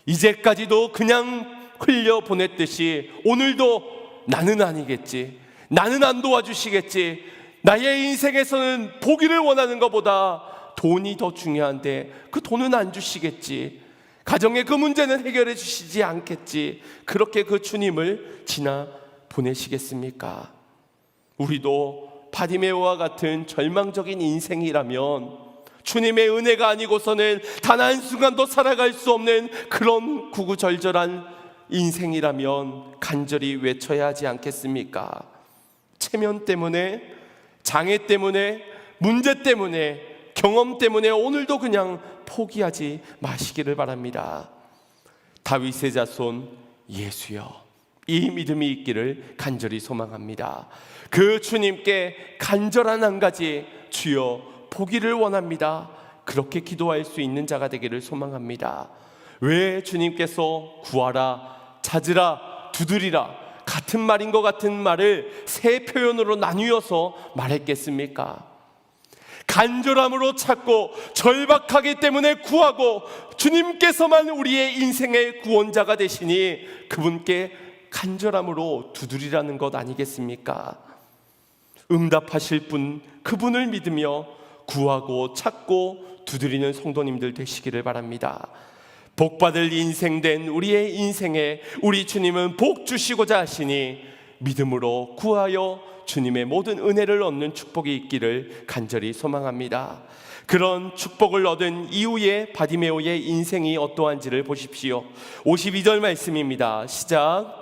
이제까지도 그냥 흘려보냈듯이 오늘도 나는 아니겠지, 나는 안 도와주시겠지, 나의 인생에서는 보기를 원하는 것보다 돈이 더 중요한데 그 돈은 안 주시겠지, 가정의 그 문제는 해결해 주시지 않겠지, 그렇게 그 주님을 지나 보내시겠습니까? 우리도 바디메오와 같은 절망적인 인생이라면, 주님의 은혜가 아니고서는 단 한순간도 살아갈 수 없는 그런 구구절절한 인생이라면 간절히 외쳐야 하지 않겠습니까? 체면 때문에, 장애 때문에, 문제 때문에, 경험 때문에 오늘도 그냥 포기하지 마시기를 바랍니다. 다윗의 자손 예수여, 이 믿음이 있기를 간절히 소망합니다. 그 주님께 간절한 한 가지, 주여 보기를 원합니다, 그렇게 기도할 수 있는 자가 되기를 소망합니다. 왜 주님께서 구하라, 찾으라, 두드리라, 같은 말인 것 같은 말을 세 표현으로 나뉘어서 말했겠습니까? 간절함으로 찾고 절박하기 때문에 구하고 주님께서만 우리의 인생의 구원자가 되시니 그분께 간절함으로 두드리라는 것 아니겠습니까? 응답하실 분, 그분을 믿으며 구하고 찾고 두드리는 성도님들 되시기를 바랍니다. 복받을 인생 된 우리의 인생에 우리 주님은 복 주시고자 하시니 믿음으로 구하여 주님의 모든 은혜를 얻는 축복이 있기를 간절히 소망합니다. 그런 축복을 얻은 이후에 바디메오의 인생이 어떠한지를 보십시오. 52절 말씀입니다. 시작.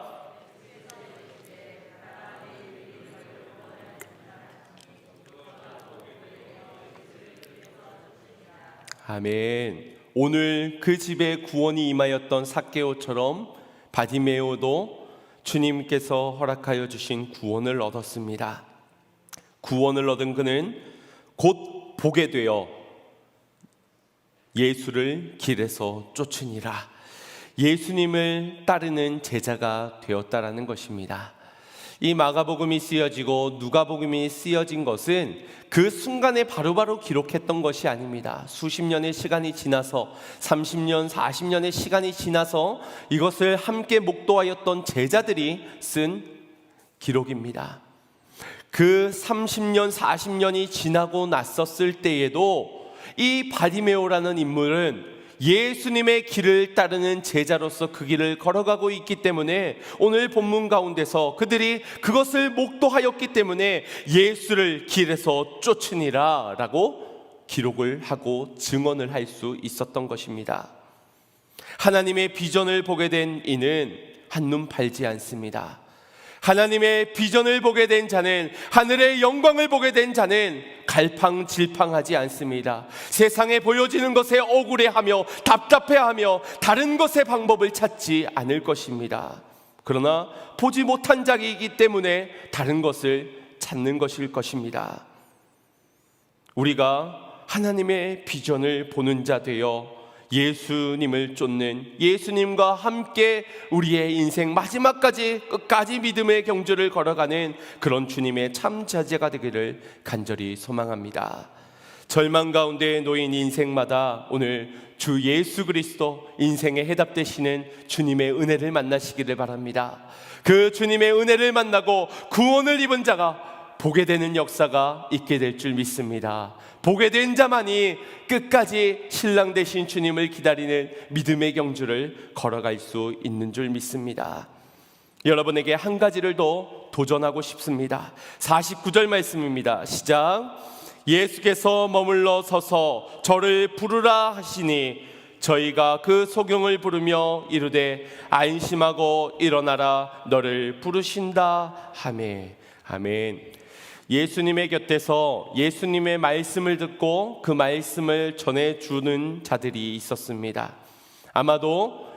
아멘. 오늘 그 집에 구원이 임하였던 삭개오처럼 바디메오도 주님께서 허락하여 주신 구원을 얻었습니다. 구원을 얻은 그는 곧 보게 되어 예수를 길에서 쫓으니라. 예수님을 따르는 제자가 되었다라는 것입니다. 이 마가복음이 쓰여지고 누가복음이 쓰여진 것은 그 순간에 바로바로 기록했던 것이 아닙니다. 수십 년의 시간이 지나서 30년, 40년의 시간이 지나서 이것을 함께 목도하였던 제자들이 쓴 기록입니다. 그 30년, 40년이 지나고 났었을 때에도 이 바디메오라는 인물은 예수님의 길을 따르는 제자로서 그 길을 걸어가고 있기 때문에 오늘 본문 가운데서 그들이 그것을 목도하였기 때문에 예수를 길에서 쫓으니라 라고 기록을 하고 증언을 할 수 있었던 것입니다. 하나님의 비전을 보게 된 이는 한눈 팔지 않습니다. 하나님의 비전을 보게 된 자는, 하늘의 영광을 보게 된 자는 갈팡질팡하지 않습니다. 세상에 보여지는 것에 억울해하며 답답해하며 다른 것의 방법을 찾지 않을 것입니다. 그러나 보지 못한 자이기 때문에 다른 것을 찾는 것일 것입니다. 우리가 하나님의 비전을 보는 자 되어 예수님을 쫓는, 예수님과 함께 우리의 인생 마지막까지 끝까지 믿음의 경주를 걸어가는 그런 주님의 참 자제가 되기를 간절히 소망합니다. 절망 가운데 놓인 인생마다 오늘 주 예수 그리스도 인생의 해답 되시는 주님의 은혜를 만나시기를 바랍니다. 그 주님의 은혜를 만나고 구원을 입은 자가 보게 되는 역사가 있게 될 줄 믿습니다. 보게 된 자만이 끝까지 신랑 되신 주님을 기다리는 믿음의 경주를 걸어갈 수 있는 줄 믿습니다. 여러분에게 한 가지를 더 도전하고 싶습니다. 49절 말씀입니다. 시작. 예수께서 머물러 서서 저를 부르라 하시니 저희가 그 소경을 부르며 이르되 안심하고 일어나라 너를 부르신다 하매. 아멘. 예수님의 곁에서 예수님의 말씀을 듣고 그 말씀을 전해주는 자들이 있었습니다. 아마도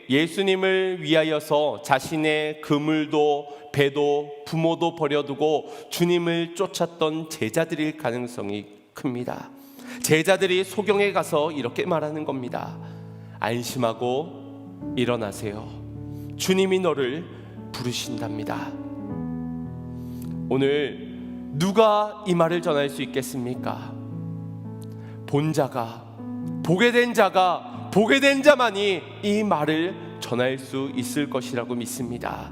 예수님을 위하여서 자신의 그물도 배도 부모도 버려두고 주님을 쫓았던 제자들일 가능성이 큽니다. 제자들이 소경에 가서 이렇게 말하는 겁니다. 안심하고 일어나세요. 주님이 너를 부르신답니다. 오늘 누가 이 말을 전할 수 있겠습니까? 본 자가, 보게 된 자가, 보게 된 자만이 이 말을 전할 수 있을 것이라고 믿습니다.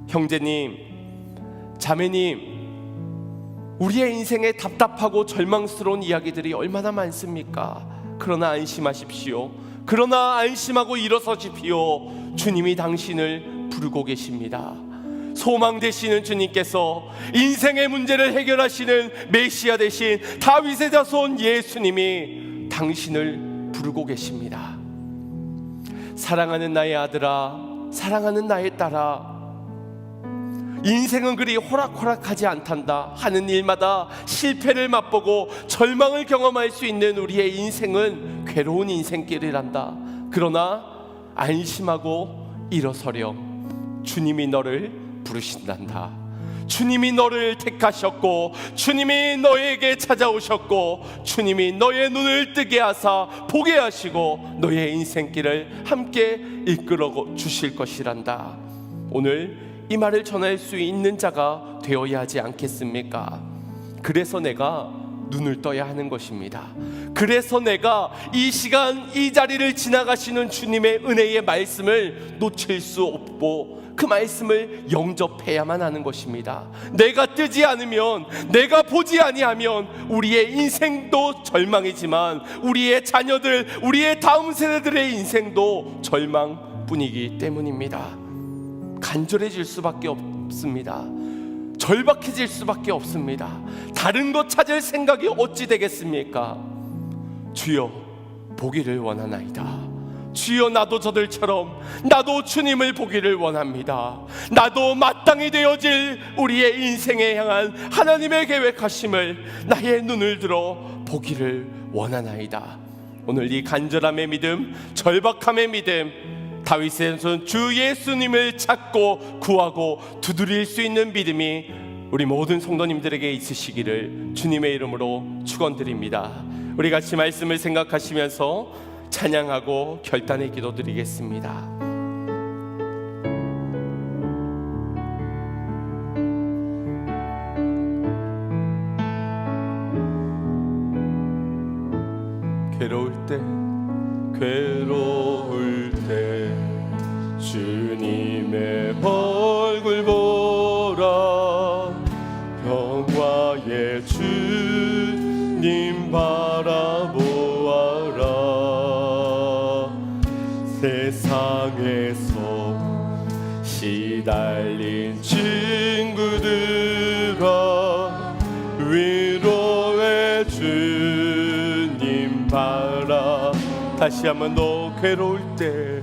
형제님, 자매님, 우리의 인생에 답답하고 절망스러운 이야기들이 얼마나 많습니까? 그러나 안심하십시오. 그러나 안심하고 일어서십시오. 주님이 당신을 부르고 계십니다. 소망 되시는 주님께서, 인생의 문제를 해결하시는 메시아 되신 다윗의 자손 예수님이 당신을 부르고 계십니다. 사랑하는 나의 아들아, 사랑하는 나의 딸아, 인생은 그리 호락호락하지 않단다. 하는 일마다 실패를 맛보고 절망을 경험할 수 있는 우리의 인생은 괴로운 인생길이란다. 그러나 안심하고 일어서렴. 주님이 너를 부르신단다. 주님이 너를 택하셨고 주님이 너에게 찾아오셨고 주님이 너의 눈을 뜨게 하사 보게 하시고 너의 인생길을 함께 이끌어 주실 것이란다. 오늘 이 말을 전할 수 있는 자가 되어야 하지 않겠습니까? 그래서 내가 눈을 떠야 하는 것입니다. 그래서 내가 이 시간 이 자리를 지나가시는 주님의 은혜의 말씀을 놓칠 수 없고 그 말씀을 영접해야만 하는 것입니다. 내가 뜨지 않으면, 내가 보지 아니하면 우리의 인생도 절망이지만 우리의 자녀들, 우리의 다음 세대들의 인생도 절망뿐이기 때문입니다. 간절해질 수밖에 없습니다. 절박해질 수밖에 없습니다. 다른 것 찾을 생각이 어찌 되겠습니까? 주여, 보기를 원하나이다. 주여, 나도 저들처럼 나도 주님을 보기를 원합니다. 나도 마땅히 되어질 우리의 인생에 향한 하나님의 계획하심을 나의 눈을 들어 보기를 원하나이다. 오늘 이 간절함의 믿음, 절박함의 믿음, 다윗의 손 주 예수님을 찾고 구하고 두드릴 수 있는 믿음이 우리 모든 성도님들에게 있으시기를 주님의 이름으로 축원드립니다. 우리 같이 말씀을 생각하시면서 찬양하고 결단의 기도 드리겠습니다. 괴로울 때 주님의 얼굴 보라. 평화의 주님 바라보아라. 세상에서 시달린 친구들아, 위로의 주님 바라. 다시 한번 더. 괴로울 때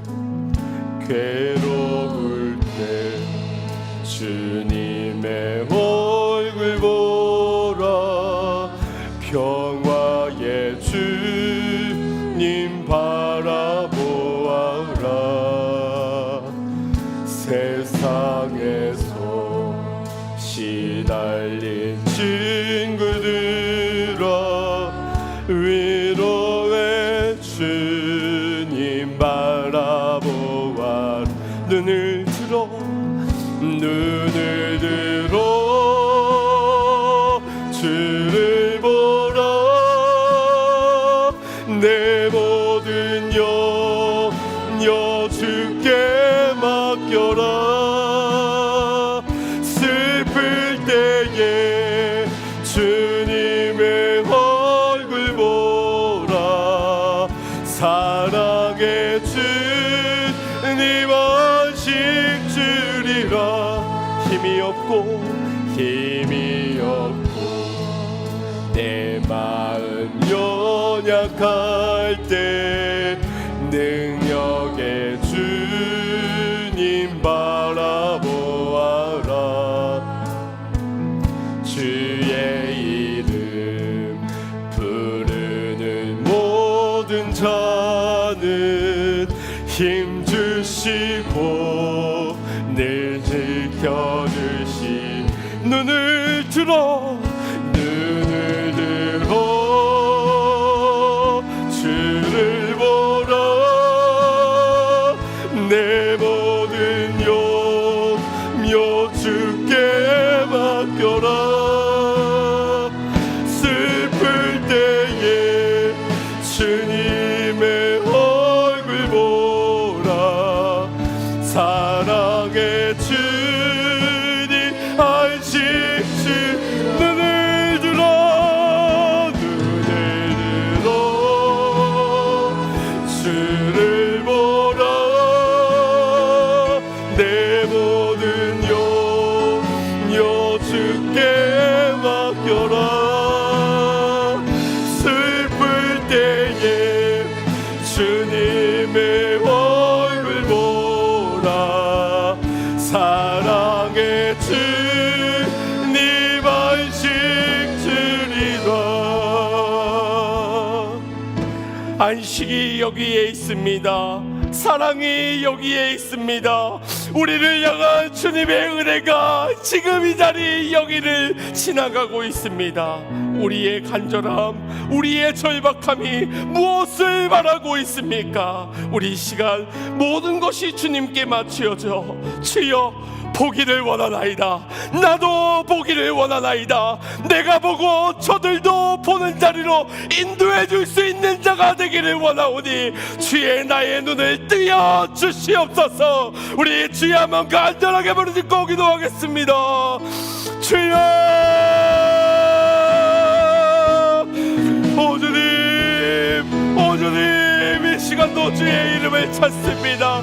주님의 얼굴 보라. 평화의 주님 바라보아라. 세상에서 시달린 친구들아, 위로의 주님 바라보아. 눈을 들어 주를 보라. 내 모든 염려 주께 맡겨라. 슬플 때에 주님의 얼굴 보라. 사랑의 주님 안식 주리라. 힘이 없고 내 마음 연약할 때 능력의 주님 바라보아라. 주의 이름 부르는 모든 자는 힘 주시고 늘 지켜주시. 눈을 들어 주를 보라. 내 모든 염려 주께 맡겨라. 슬플 때에 주님의 얼굴 보라. 사랑의 주님 안식 주. 눈을 들어 주를 보라. 내 모든 염려 주께 맡겨라. 슬플 때에 주님의 얼굴 보라. 사랑의 주님 안식 주리라. 안식이 여기에 있습니다. 사랑이 여기에 있습니다. 우리를 향한 주님의 은혜가 지금 이 자리 여기를 지나가고 있습니다. 우리의 간절함, 우리의 절박함이 무엇을 말하고 있습니까? 우리 이 시간 모든 것이 주님께 맞추어져 주여 보기를 원하나이다. 나도 보기를 원하나이다. 내가 보고 저들도 보는 자리로 인도해 줄 수 있는 자가 되기를 원하오니 주의 나의 눈을 뜨여 주시옵소서. 우리 주의 한번 간절하게 부르짖고 기도하겠습니다. 주여, 오 주님, 이 시간도 주의 이름을 찾습니다.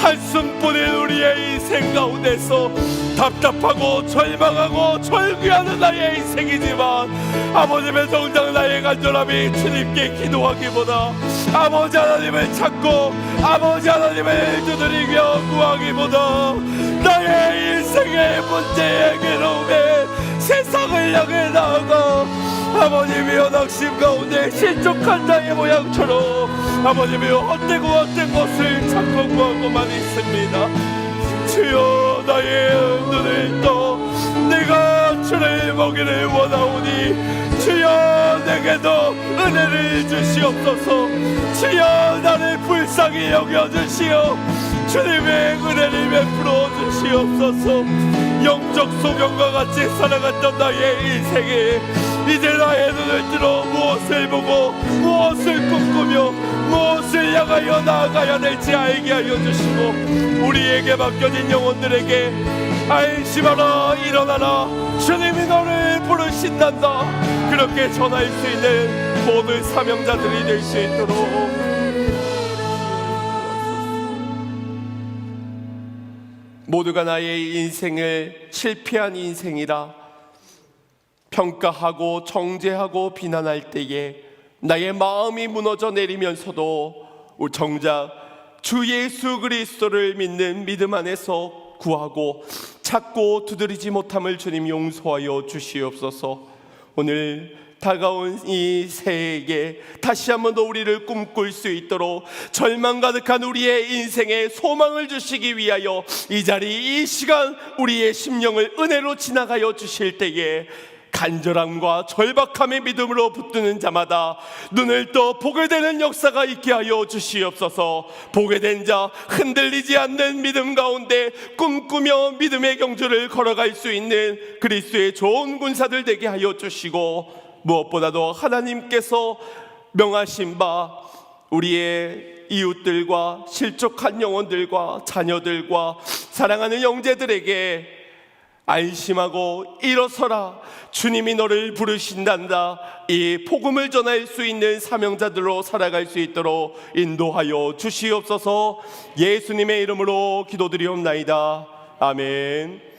한숨뿐인 우리의 인생 가운데서 답답하고 절망하고 절규하는 나의 인생이지만 아버님의 정작 나의 간절함이 주님께 기도하기보다 아버지 하나님을 찾고 아버지 하나님을 두드리며 구하기보다 나의 인생의 문제의 괴로움에 세상을 향해 나아가 아버님이여 낙심 가운데 실족한 자의 모양처럼 아버님이여 헛된 것을 찾고 구하고만 있습니다. 주여 나의 눈을 떠 내가 보기를 원하오니 주여 내게도 은혜를 주시옵소서. 주여 나를 불쌍히 여겨주시어 주님의 은혜를 베풀어 주시옵소서. 영적 소경과 같이 살아갔던 나의 인생에 이제 나의 눈을 뜨러 무엇을 보고 무엇을 꿈꾸며 무엇을 향하여 나아가야 될지 알게 하여 주시고, 우리에게 맡겨진 영혼들에게 안심하라 일어나라 주님이 너를 부르신단다 그렇게 전할 수 있는 모든 사명자들이 될 수 있도록 모두가 나의 인생을 실패한 인생이라 평가하고 정죄하고 비난할 때에 나의 마음이 무너져 내리면서도 정작 주 예수 그리스도를 믿는 믿음 안에서 구하고 찾고 두드리지 못함을 주님 용서하여 주시옵소서. 오늘 다가온 이 새해에 다시 한 번 더 우리를 꿈꿀 수 있도록 절망 가득한 우리의 인생에 소망을 주시기 위하여 이 자리 이 시간 우리의 심령을 은혜로 지나가여 주실 때에 간절함과 절박함의 믿음으로 붙드는 자마다 눈을 떠 보게 되는 역사가 있게 하여 주시옵소서. 보게 된 자 흔들리지 않는 믿음 가운데 꿈꾸며 믿음의 경주를 걸어갈 수 있는 그리스도의 좋은 군사들 되게 하여 주시고, 무엇보다도 하나님께서 명하신 바 우리의 이웃들과 실족한 영혼들과 자녀들과 사랑하는 형제들에게 안심하고 일어서라 주님이 너를 부르신단다 이 복음을 전할 수 있는 사명자들로 살아갈 수 있도록 인도하여 주시옵소서. 예수님의 이름으로 기도드리옵나이다. 아멘.